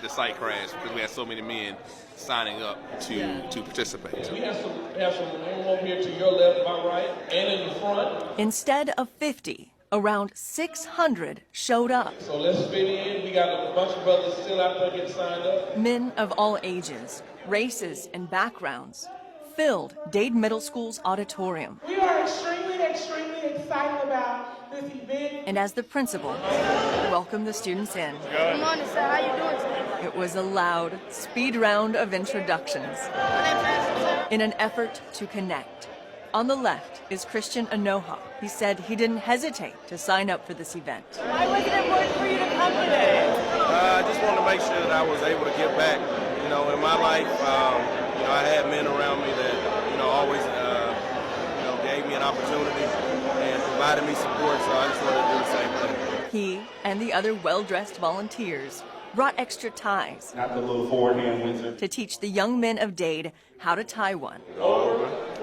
the site crashed because we had so many men signing up to participate. We have some room over here to your left, my right, and in the front. Instead of 50, around 600 showed up. So let's fit in. We got a bunch of brothers still out there getting signed up. Men of all ages, races, and backgrounds filled Dade Middle School's auditorium. We are extremely excited about this event. And as the principal welcomed the students in, Good morning, sir. How you doing today? it was a loud speed round of introductions My name's Ashton, sir. in an effort to connect. On the left is Christian Anoha. He said he didn't hesitate to sign up for this event. Why was it important for you to come today? I just wanted to make sure that I was able to give back. In my life, I had men around me that, always, gave me an opportunity and provided me support, so I just wanted to do the same thing. He and the other well-dressed volunteers brought extra ties Not the little forehand Windsor. to teach the young men of Dade how to tie one.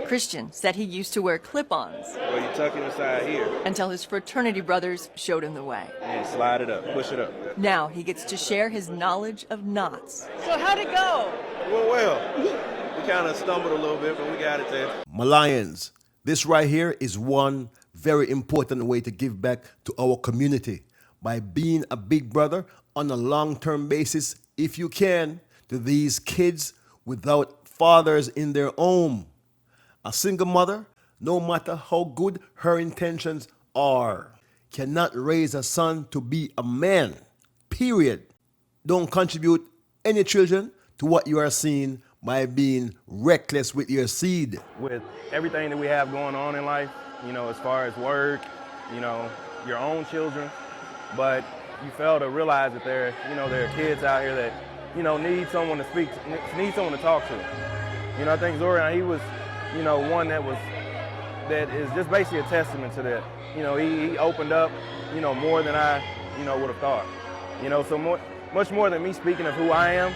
Christian said he used to wear clip-ons Well, you tuck it inside here until his fraternity brothers showed him the way. and slide it up, push it up. Now he gets to share his knowledge of knots. So how'd it go? Well, we kind of stumbled a little bit, but we got it there. My Lions, this right here is one very important way to give back to our community by being a big brother on a long-term basis, if you can, to these kids without fathers in their home. A single mother, no matter how good her intentions are, cannot raise a son to be a man, period. Don't contribute any children to what you are seeing by being reckless with your seed. With everything that we have going on in life, as far as work, your own children, but you fail to realize that there are kids out here that, need someone to speak, need someone to talk to. I think Zorian, he was, one that is just basically a testament to that. He opened up, more than I, would have thought. So much more than me speaking of who I am,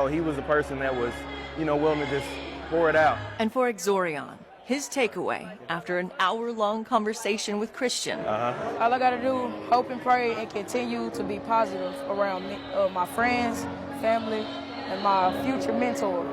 he was a person that was, willing to just pour it out. And for Exorion, his takeaway after an hour-long conversation with Christian All I gotta do, hope and pray and continue to be positive around me, my friends, family, and my future mentor.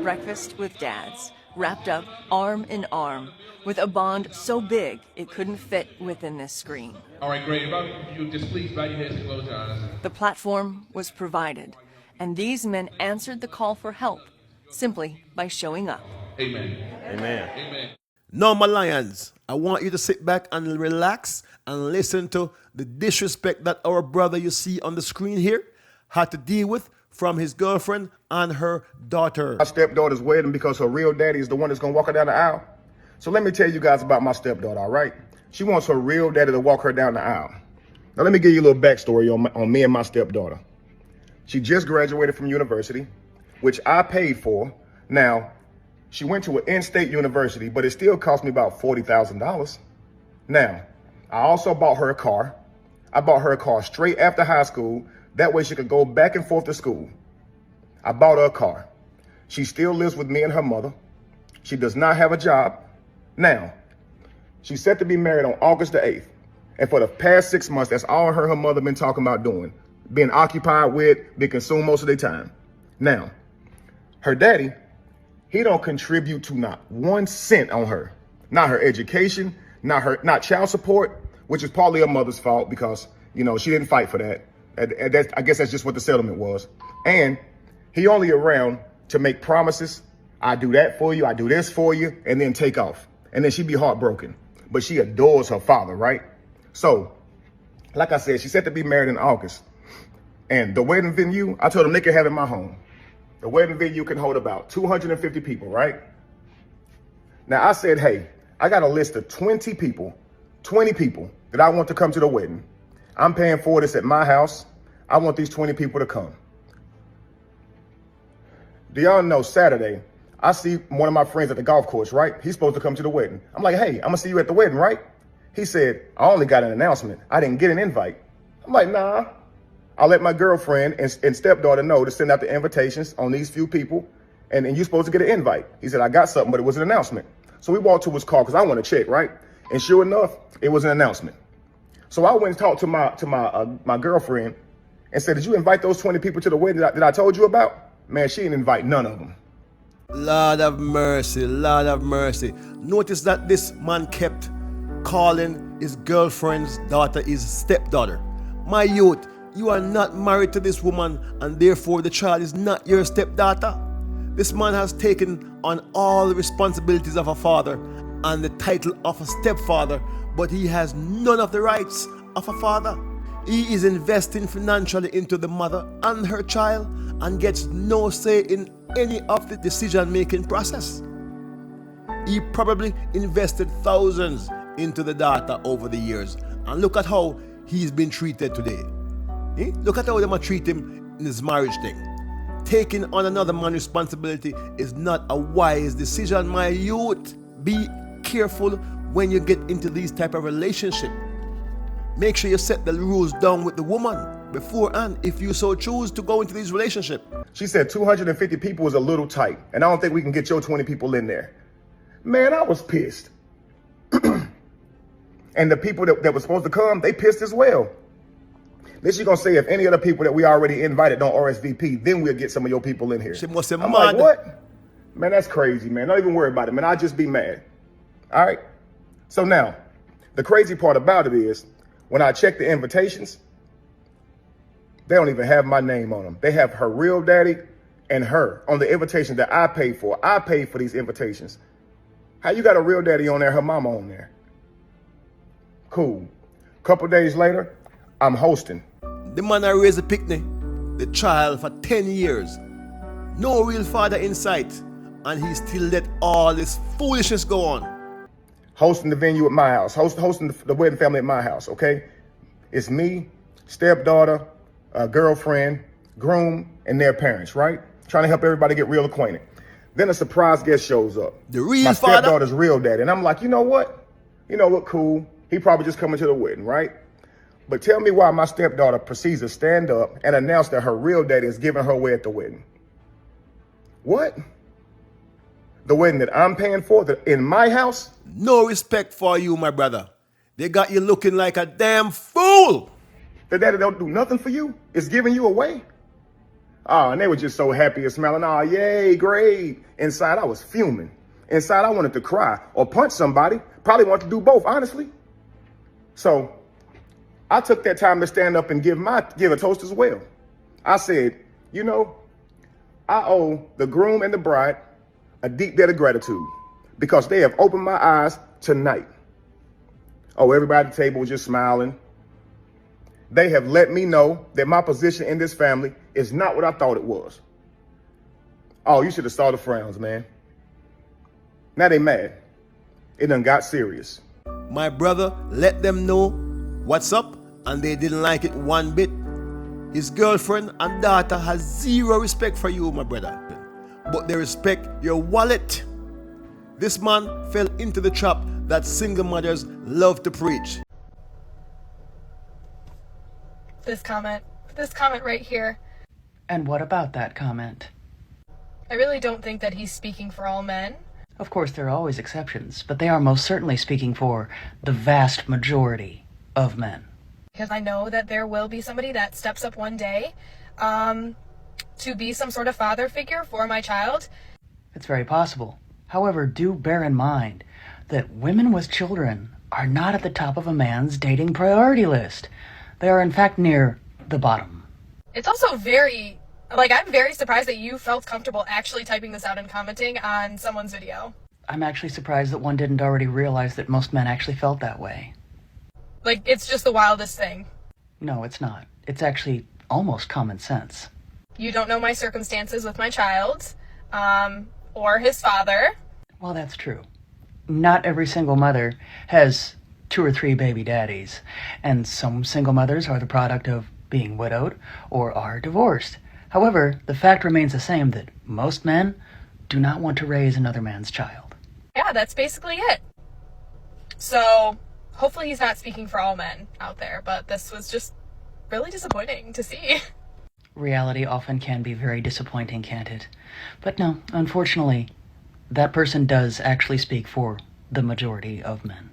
Breakfast with Dads wrapped up arm in arm with a bond so big it couldn't fit within this screen. All right, great. If you just please bow your heads and close your eyes. The platform was provided, and these men answered the call for help simply by showing up. Amen. Amen. Amen. Now, my Lions, I want you to sit back and relax and listen to the disrespect that our brother you see on the screen here had to deal with from his girlfriend and her daughter. My stepdaughter's wedding because her real daddy is the one that's gonna walk her down the aisle. So let me tell you guys about my stepdaughter, all right? She wants her real daddy to walk her down the aisle. Now let me give you a little backstory on me and my stepdaughter. She just graduated from university, which I paid for. Now, she went to an in-state university, but it still cost me about $40,000. Now, I also bought her a car. I bought her a car straight after high school. That way she could go back and forth to school. I bought her a car. She still lives with me and her mother. She does not have a job. Now, she's set to be married on August the 8th. And for the past 6 months, that's all her and her mother been talking about doing. Being occupied with, being consumed most of their time. Now, her daddy, he don't contribute to not 1 cent on her. Not her education, not child support, which is partly her mother's fault because, she didn't fight for that. I guess that's just what the settlement was. And he only around to make promises. I do that for you, I do this for you, and then take off. And then she'd be heartbroken. But she adores her father, right? So, like I said, she's set to be married in August. And the wedding venue, I told them they can have it in my home. The wedding venue can hold about 250 people, right? Now I said, hey, I got a list of 20 people that I want to come to the wedding. I'm paying for this at my house. I want these 20 people to come. Do y'all know Saturday, I see one of my friends at the golf course, right? He's supposed to come to the wedding. I'm like, hey, I'm gonna see you at the wedding, right? He said, I only got an announcement. I didn't get an invite. I'm like, nah. I'll let my girlfriend and stepdaughter know to send out the invitations on these few people, and you're supposed to get an invite. He said, I got something, but it was an announcement. So we walked to his car because I want to check, right? And sure enough, it was an announcement. So I went and talked to my girlfriend, and said, did you invite those 20 people to the wedding that I told you about? Man, she didn't invite none of them. Lord have mercy, Lord have mercy. Notice that this man kept calling his girlfriend's daughter his stepdaughter. My youth, you are not married to this woman, and therefore the child is not your stepdaughter. This man has taken on all the responsibilities of a father and the title of a stepfather, but he has none of the rights of a father. He is investing financially into the mother and her child and gets no say in any of the decision-making process. He probably invested thousands into the daughter over the years, and look at how he's been treated today. Look at how they might treat him in his marriage thing. Taking on another man's responsibility is not a wise decision, my youth. Be careful when you get into these type of relationship. Make sure you set the rules down with the woman beforehand if you so choose to go into this relationship. She said 250 people is a little tight, and I don't think we can get your 20 people in there. Man, I was pissed. And the people that were supposed to come, they pissed as well. Then she's gonna say if any other people that we already invited don't RSVP, then we'll get some of your people in here. She must have I'm mad. like, what? Man, that's crazy, man. Don't even worry about it, man. I'll just be mad. All right? So now, the crazy part about it is, when I check the invitations, they don't even have my name on them. They have her real daddy and her on the invitation that I paid for. I paid for these invitations. How you got a real daddy on there, her mama on there? Cool. Couple days later, I'm hosting. The man I raised the picnic, the child for 10 years. No real father in sight, and he still let all this foolishness go on. Hosting the venue at my house, hosting the wedding family at my house, okay? It's me, stepdaughter, girlfriend, groom, and their parents, right? Trying to help everybody get real acquainted. Then a surprise guest shows up. The real my father? stepdaughter's real daddy. And I'm like, you know what? You know what, cool. He probably just coming to the wedding, right? But tell me why my stepdaughter proceeds to stand up and announce that her real daddy is giving her away at the wedding. What? The wedding that I'm paying for, in my house? No respect for you, my brother. They got you looking like a damn fool. The daddy don't do nothing for you? It's giving you away? Oh, and they were just so happy and smiling. Oh, yay, great. Inside, I was fuming. Inside, I wanted to cry or punch somebody. Probably wanted to do both, honestly. So I took that time to stand up and give a toast as well. I said, you know, I owe the groom and the bride a deep debt of gratitude because they have opened my eyes tonight. Oh, everybody at the table was just smiling. They have let me know that my position in this family is not what I thought it was. Oh, you should have saw the frowns, man. Now they mad. It done got serious. My brother let them know what's up, and they didn't like it one bit. His girlfriend and daughter has zero respect for you, my brother. But they respect your wallet. This man fell into the trap that single mothers love to preach. This comment right here. And what about that comment? I really don't think that he's speaking for all men. Of course, there are always exceptions, but they are most certainly speaking for the vast majority of men. Because I know that there will be somebody that steps up one day to be some sort of father figure for my child. It's very possible. However, do bear in mind that women with children are not at the top of a man's dating priority list. They are in fact near the bottom. It's also I'm very surprised that you felt comfortable actually typing this out and commenting on someone's video. I'm actually surprised that one didn't already realize that most men actually felt that way. It's just the wildest thing. No, it's not. It's actually almost common sense. You don't know my circumstances with my child, or his father. Well, that's true. Not every single mother has 2 or 3 baby daddies, and some single mothers are the product of being widowed or are divorced. However, the fact remains the same that most men do not want to raise another man's child. Yeah, that's basically it. So, hopefully he's not speaking for all men out there, but this was just really disappointing to see. Reality often can be very disappointing, can't it? But no, unfortunately, that person does actually speak for the majority of men.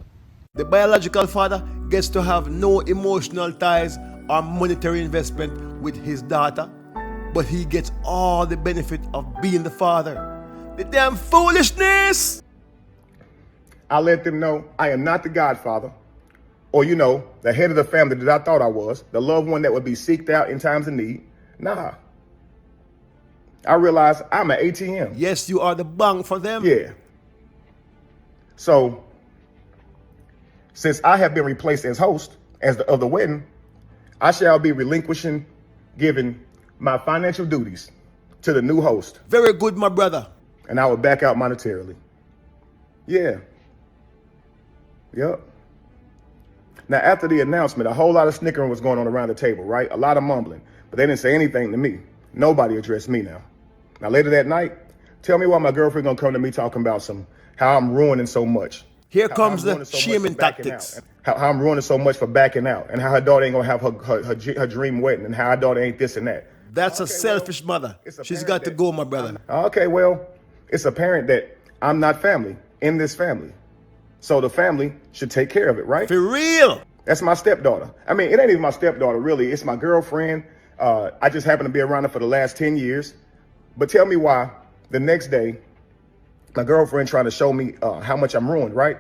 The biological father gets to have no emotional ties or monetary investment with his daughter, but he gets all the benefit of being the father. The damn foolishness! I let them know I am not the godfather, or, you know, the head of the family that I thought I was, the loved one that would be seeked out in times of need. Nah. I realized I'm an ATM. Yes, you are the bang for them. Yeah. So, since I have been replaced as host of the wedding, I shall be relinquishing, giving my financial duties to the new host. Very good, my brother. And I will back out monetarily. Yeah. Yep. Now, after the announcement, a whole lot of snickering was going on around the table, right? A lot of mumbling, but they didn't say anything to me. Nobody addressed me now. Now, later that night, tell me why my girlfriend gonna come to me talking about how I'm ruining so much. Here comes the shaming tactics. How I'm ruining so much for backing out, and how her daughter ain't gonna have her dream wedding, and how her daughter ain't this and that. That's a selfish mother. She's got to go, my brother. Okay, well, it's apparent that I'm not family in this family. So the family should take care of it, right? For real. That's my stepdaughter. I mean, it ain't even my stepdaughter, really. It's my girlfriend. I just happen to be around her for the last 10 years. But tell me why the next day, my girlfriend trying to show me how much I'm ruined, right?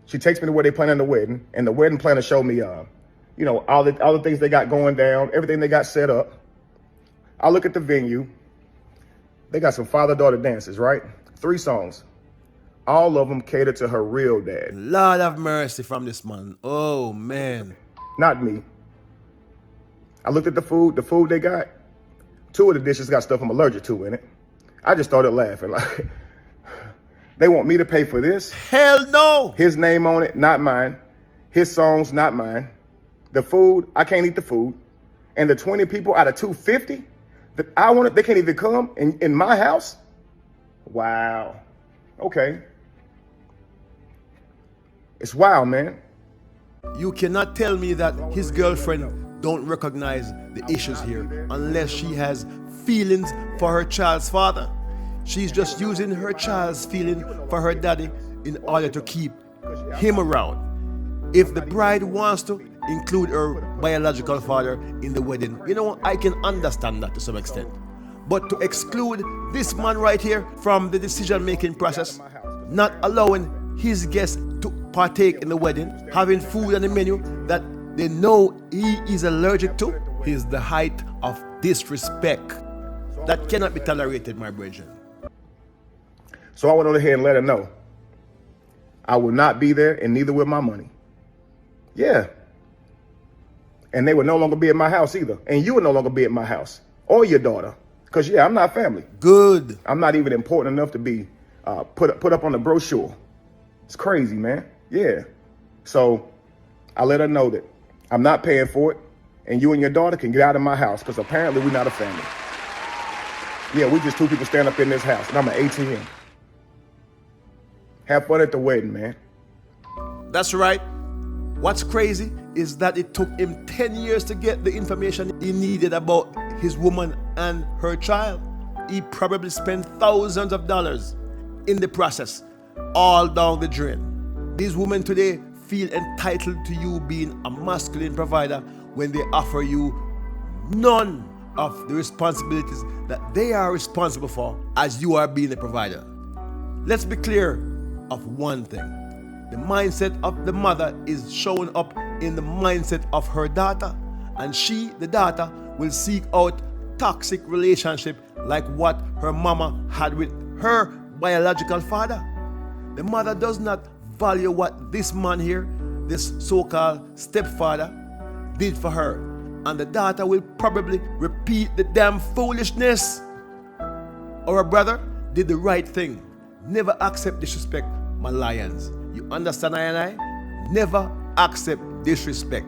She takes me to where they planning the wedding, and the wedding planner showed me, you know, all the things they got going down, everything they got set up. I look at the venue. They got some father-daughter dances, right? 3 songs. All of them cater to her real dad. Lord have mercy from this man. Oh, man. Not me. I looked at the food they got. 2 of the dishes got stuff I'm allergic to in it. I just started laughing. Like, they want me to pay for this? Hell no. His name on it, not mine. His songs, not mine. The food, I can't eat the food. And the 20 people out of 250 that I wanted, they can't even come in my house? Wow. Okay. It's wild, man. You cannot tell me that his girlfriend don't recognize the issues here unless she has feelings for her child's father. She's just using her child's feeling for her daddy in order to keep him around. If the bride wants to include her biological father in the wedding, you know, I can understand that to some extent. But to exclude this man right here from the decision-making process, not allowing his guests to partake in the wedding, having food on the menu that they know he is allergic to, is the height of disrespect. That cannot be tolerated, my brethren. So I went on ahead and let her know I will not be there, and neither will my money. Yeah. And they will no longer be at my house either. And you will no longer be at my house or your daughter. Because, yeah, I'm not family. Good. I'm not even important enough to be put up on the brochure. It's crazy, man. Yeah. So I let her know that I'm not paying for it, and you and your daughter can get out of my house because apparently we're not a family. Yeah, we just 2 people stand up in this house, and I'm an ATM. Have fun at the wedding, man. That's right. What's crazy is that it took him 10 years to get the information he needed about his woman and her child. He probably spent thousands of dollars in the process, all down the drain. These women today feel entitled to you being a masculine provider when they offer you none of the responsibilities that they are responsible for as you are being a provider. Let's be clear of one thing. The mindset of the mother is showing up in the mindset of her daughter, and she, the daughter, will seek out toxic relationship like what her mama had with her biological father. The mother does not value what this man here, this so-called stepfather, did for her, and the daughter will probably repeat the damn foolishness. Our brother did the right thing. Never accept disrespect, my lions. You understand, I and I? Never accept disrespect.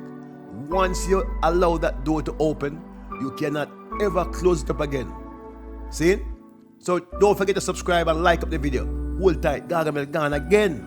Once you allow that door to open, you cannot ever close it up again. See? So don't forget to subscribe and like up the video. Hold tight, Gargamel gone again.